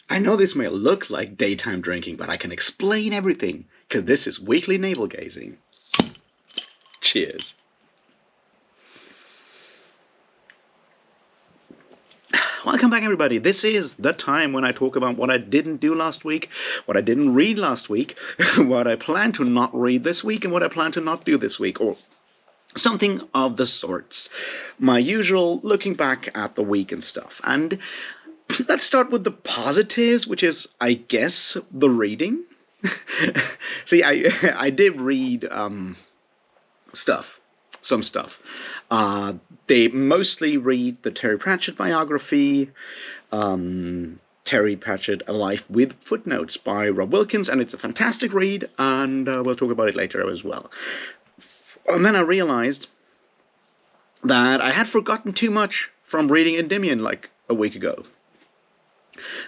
I know this may look like daytime drinking, but I can explain everything, because this is weekly navel-gazing. Cheers. Welcome back, everybody. This is the time when I talk about what I didn't do last week, what I didn't read last week, what I plan to not read this week, and what I plan to not do this week, or something of the sorts. My usual looking back at the week and stuff. And let's start with the positives, which is, I guess, the reading. See, I did read some stuff. They mostly read the Terry Pratchett biography, Terry Pratchett, A Life with Footnotes by Rob Wilkins, and it's a fantastic read, and we'll talk about it later as well. And then I realized that I had forgotten too much from reading Endymion like a week ago.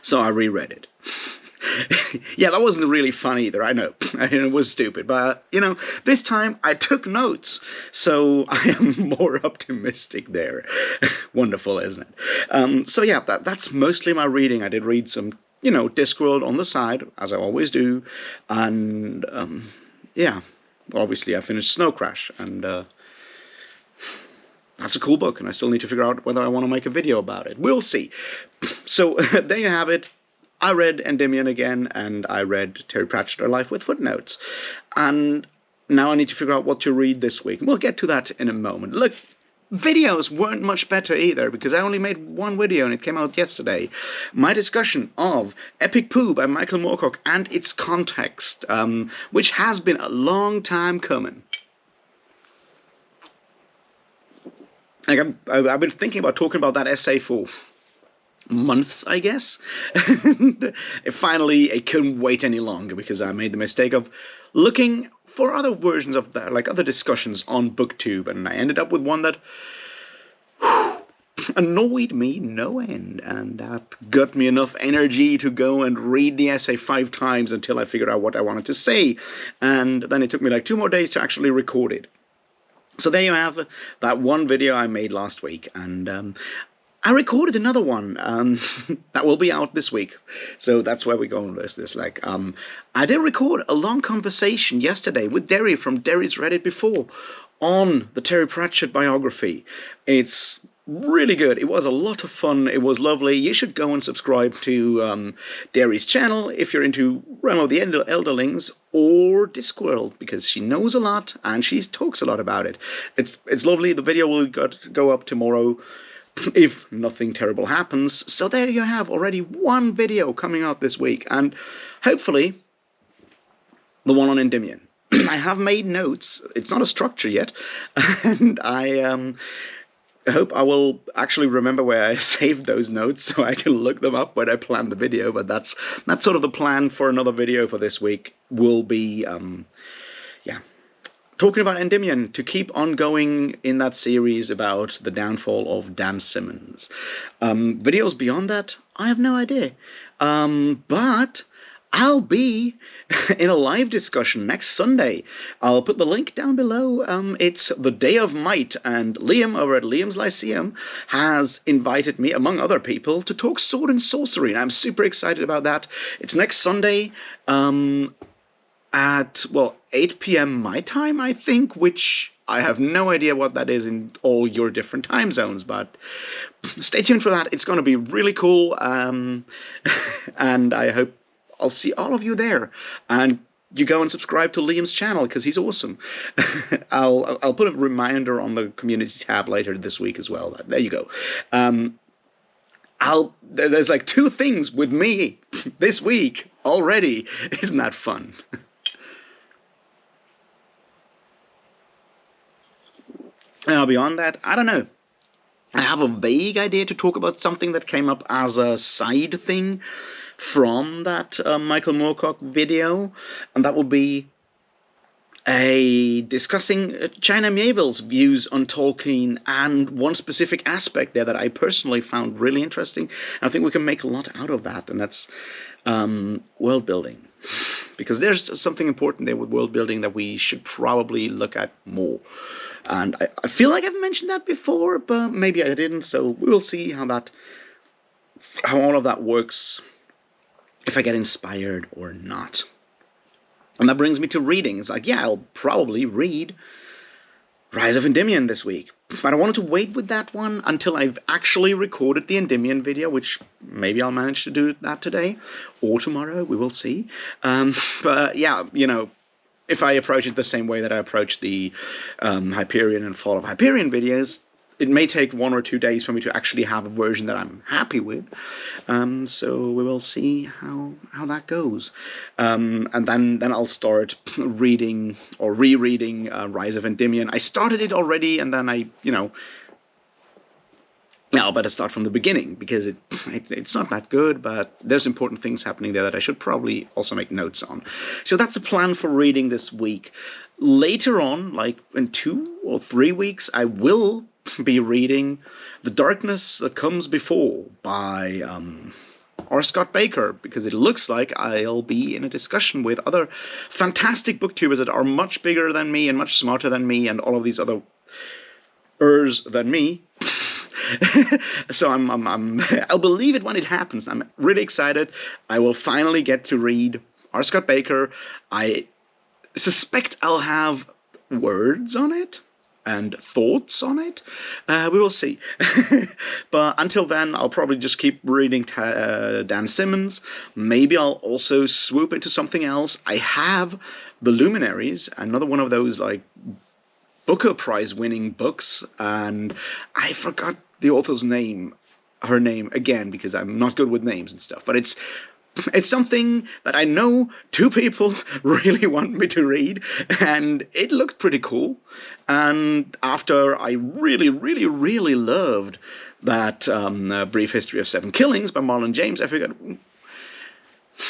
So I reread it. Yeah, that wasn't really fun either, I know. It was stupid, but, this time I took notes, so I am more optimistic there. Wonderful, isn't it? So yeah, that's mostly my reading. I did read some, Discworld on the side, as I always do, and, yeah, obviously I finished Snow Crash, and, that's a cool book, and I still need to figure out whether I want to make a video about it. We'll see. So, there you have it. I read Endymion again, and I read Terry Pratchett, A Life with Footnotes. And now I need to figure out what to read this week. We'll get to that in a moment. Look, videos weren't much better either, because I only made one video, and it came out yesterday. My discussion of Epic Pooh by Michael Moorcock and its context, which has been a long time coming. Like, I've been thinking about talking about that essay for months, I guess. And finally, I couldn't wait any longer because I made the mistake of looking for other versions of that, like other discussions on BookTube, and I ended up with one that annoyed me no end, and that got me enough energy to go and read the essay 5 times until I figured out what I wanted to say, and then it took me like 2 more days to actually record it. So there you have that one video I made last week, and I recorded another one that will be out this week. So that's where we're going with this. I did record a long conversation yesterday with Derry from Derry's Read It Before on the Terry Pratchett biography. It's really good. It was a lot of fun. It was lovely. You should go and subscribe to Derry's channel if you're into Realm of the Elderlings or Discworld, because she knows a lot and she talks a lot about it. It's lovely. The video will go up tomorrow if nothing terrible happens. So there you have already one video coming out this week, and hopefully the one on Endymion. I have made notes. It's not a structure yet, and I hope I will actually remember where I saved those notes so I can look them up when I plan the video. But that's sort of the plan for another video for this week. Will be talking about Endymion, to keep on going in that series about the downfall of Dan Simmons. Videos beyond that, I have no idea. But I'll be in a live discussion next Sunday. I'll put the link down below. It's the Day of Might, and Liam over at Liam's Lyceum has invited me, among other people, to talk sword and sorcery, and I'm super excited about that. It's next Sunday, at, 8 p.m. my time, I think, which I have no idea what that is in all your different time zones, but stay tuned for that. It's going to be really cool, and I hope I'll see all of you there. And you go and subscribe to Liam's channel, because he's awesome. I'll put a reminder on the community tab later this week as well. There you go. There's like 2 things with me this week already. Isn't that fun? Now, beyond that, I don't know. I have a vague idea to talk about something that came up as a side thing from that Michael Moorcock video, and that will be discussing China Miéville's views on Tolkien, and one specific aspect there that I personally found really interesting. And I think we can make a lot out of that, and that's world building. Because there's something important there with world building that we should probably look at more. And I feel like I've mentioned that before, but maybe I didn't, so we'll see how all of that works if I get inspired or not. And that brings me to reading. It's like, yeah, I'll probably read Rise of Endymion this week. But I wanted to wait with that one until I've actually recorded the Endymion video, which maybe I'll manage to do that today or tomorrow. We will see. But yeah, if I approach it the same way that I approach the Hyperion and Fall of Hyperion videos, it may take 1 or 2 days for me to actually have a version that I'm happy with. So we will see how that goes. And then I'll start reading or rereading Rise of Endymion. I started it already, and then I'll better start from the beginning, because it's not that good, but there's important things happening there that I should probably also make notes on. So that's a plan for reading this week. Later on, like in 2 or 3 weeks, I will be reading The Darkness That Comes Before by R. Scott Baker, because it looks like I'll be in a discussion with other fantastic booktubers that are much bigger than me and much smarter than me and all of these other than me. So I'll believe it when it happens. I'm really excited. I will finally get to read R. Scott Baker. I suspect I'll have words on it and thoughts on it. We will see. But until then, I'll probably just keep reading Dan Simmons. Maybe I'll also swoop into something else. I have The Luminaries, another one of those like Booker Prize winning books, and I forgot the author's name, her name again, because I'm not good with names and stuff, but it's something that I know 2 people really want me to read, and it looked pretty cool. And after I really, really, really loved that Brief History of 7 Killings by Marlon James, I figured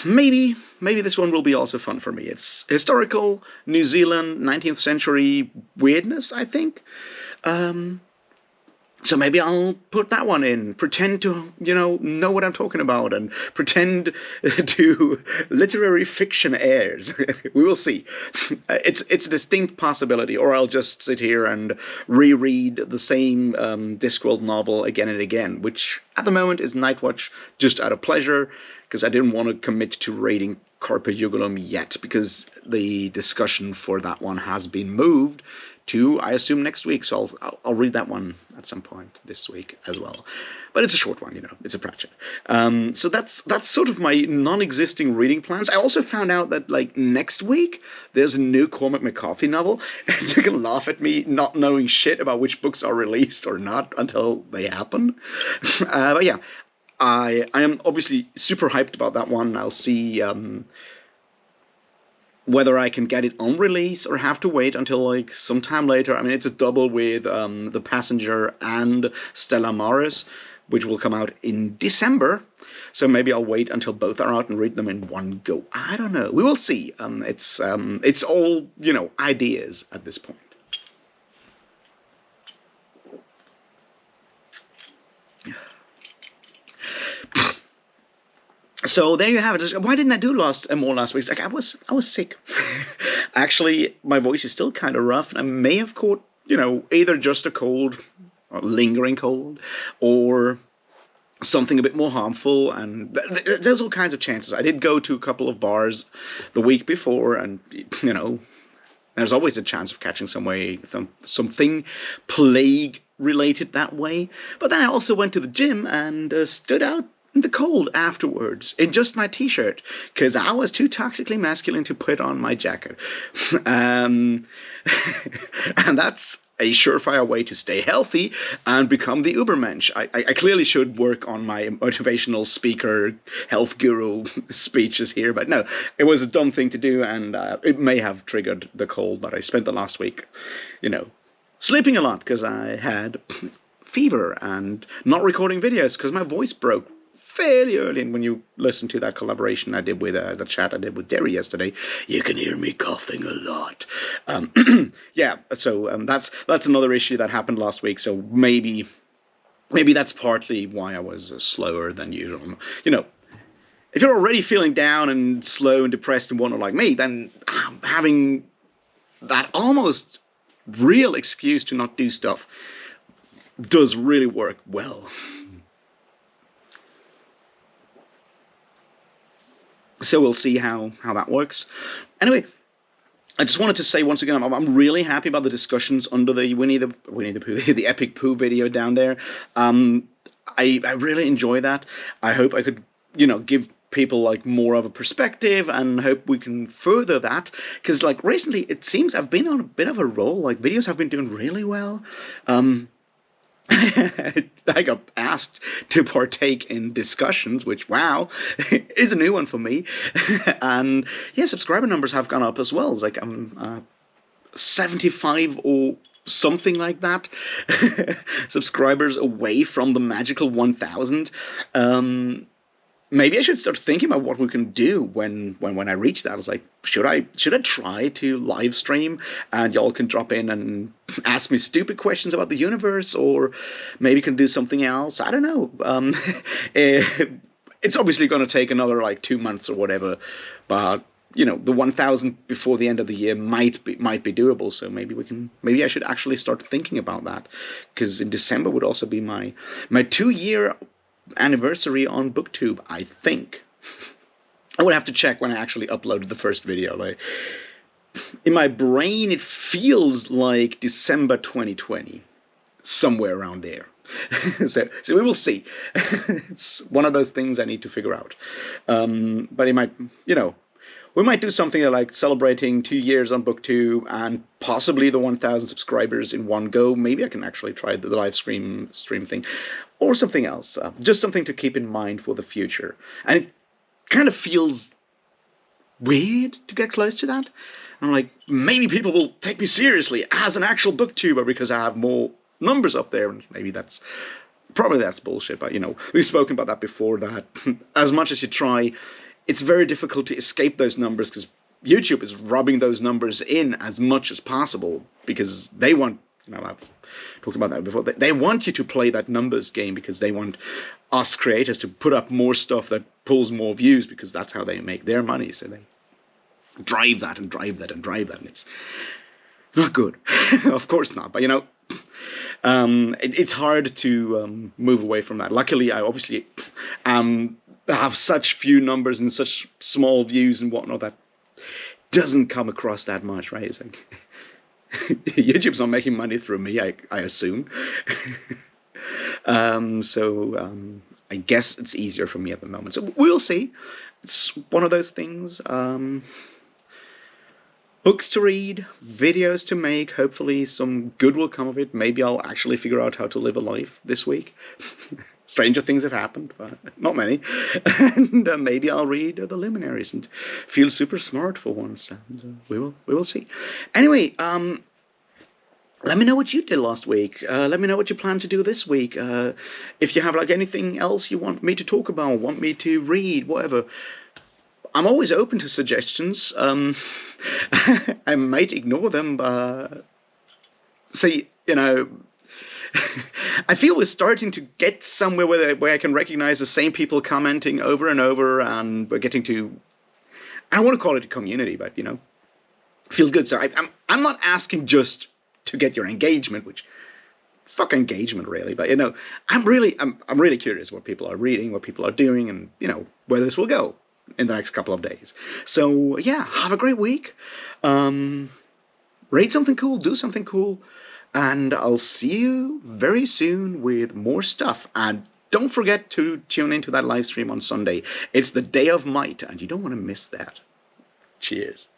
maybe this one will be also fun for me. It's historical New Zealand 19th century weirdness, I think. So maybe I'll put that one in, pretend to, know what I'm talking about, and pretend to literary fiction airs. We will see. It's a distinct possibility, or I'll just sit here and reread the same Discworld novel again and again, which at the moment is Nightwatch, just out of pleasure, because I didn't want to commit to reading Carpe Jugulum yet, because the discussion for that one has been moved to, I assume, next week, so I'll read that one at some point this week as well. But it's a short one, it's a Pratchett. So that's sort of my non-existing reading plans. I also found out that, like, next week, there's a new Cormac McCarthy novel, and you're gonna laugh at me not knowing shit about which books are released or not until they happen. But yeah, I am obviously super hyped about that one. I'll see whether I can get it on release or have to wait until like sometime later. I mean, it's a double with The Passenger and Stella Maris, which will come out in December. So maybe I'll wait until both are out and read them in one go. I don't know. We will see. It's all, ideas at this point. So there you have it. Why didn't I do more last week? Like I was sick. Actually, my voice is still kind of rough, and I may have caught, either just a cold, or lingering cold, or something a bit more harmful. And there's all kinds of chances. I did go to a couple of bars the week before, and there's always a chance of catching something plague related that way. But then I also went to the gym and stood out in the cold afterwards in just my t-shirt, because I was too toxically masculine to put on my jacket. And that's a surefire way to stay healthy and become the Ubermensch. I clearly should work on my motivational speaker, health guru speeches here, but no, it was a dumb thing to do, and it may have triggered the cold. But I spent the last week, sleeping a lot because I had fever and not recording videos because my voice broke fairly early. And when you listen to that collaboration I did with the chat I did with Derry yesterday, you can hear me coughing a lot. Yeah, so that's another issue that happened last week. So maybe that's partly why I was slower than usual. If you're already feeling down and slow and depressed and whatnot like me, then having that almost real excuse to not do stuff does really work well. So we'll see how that works. Anyway, I just wanted to say once again, I'm really happy about the discussions under the Winnie the Pooh, the Epic Pooh video down there. I really enjoy that. I hope I could, give people like more of a perspective, and hope we can further that, because like recently it seems I've been on a bit of a roll. Like videos have been doing really well. I got asked to partake in discussions, which, wow, is a new one for me. And yeah, subscriber numbers have gone up as well. It's like I'm 75 or something like that subscribers away from the magical 1,000. Maybe I should start thinking about what we can do when I reach that. I was like, should I try to live stream, and y'all can drop in and ask me stupid questions about the universe, or maybe can do something else. I don't know. It's obviously going to take another like 2 months or whatever, but the 1,000 before the end of the year might be doable. So maybe I should actually start thinking about that, because in December would also be my 2-year anniversary on BookTube, I think. I would have to check when I actually uploaded the first video. Like, in my brain, it feels like December 2020, somewhere around there. so we will see. It's one of those things I need to figure out. But it might, we might do something like celebrating 2 years on BookTube and possibly the 1,000 subscribers in one go. Maybe I can actually try the live stream thing, or something else. Just something to keep in mind for the future. And it kind of feels weird to get close to that. I'm like, maybe people will take me seriously as an actual booktuber because I have more numbers up there, and maybe that's bullshit. But we've spoken about that before, that as much as you try, it's very difficult to escape those numbers, because YouTube is rubbing those numbers in as much as possible, because they want, I've talked about that before, they want you to play that numbers game, because they want us creators to put up more stuff that pulls more views, because that's how they make their money. So they drive that and drive that and drive that, and it's not good. Of course not, but it's hard to move away from that. Luckily, I obviously have such few numbers and such small views and whatnot that doesn't come across that much, right? It's like YouTube's not making money through me, I assume. I guess it's easier for me at the moment. So we'll see. It's one of those things. Books to read, videos to make. Hopefully some good will come of it. Maybe I'll actually figure out how to live a life this week. Stranger things have happened, but not many. And maybe I'll read The Luminaries and feel super smart for once. And we will see. Anyway, let me know what you did last week. Let me know what you plan to do this week. If you have like anything else you want me to talk about, want me to read, whatever. I'm always open to suggestions. I might ignore them, but see, I feel we're starting to get somewhere where I can recognize the same people commenting over and over, and we're getting to, I don't want to call it a community, but feels good. So I'm not asking just to get your engagement, which fuck engagement really, but I'm really curious what people are reading, what people are doing, and where this will go in the next couple of days. So yeah, have a great week. Read something cool, do something cool, and I'll see you very soon with more stuff. And don't forget to tune into that live stream on Sunday. It's the Day of Might, and you don't want to miss that. Cheers.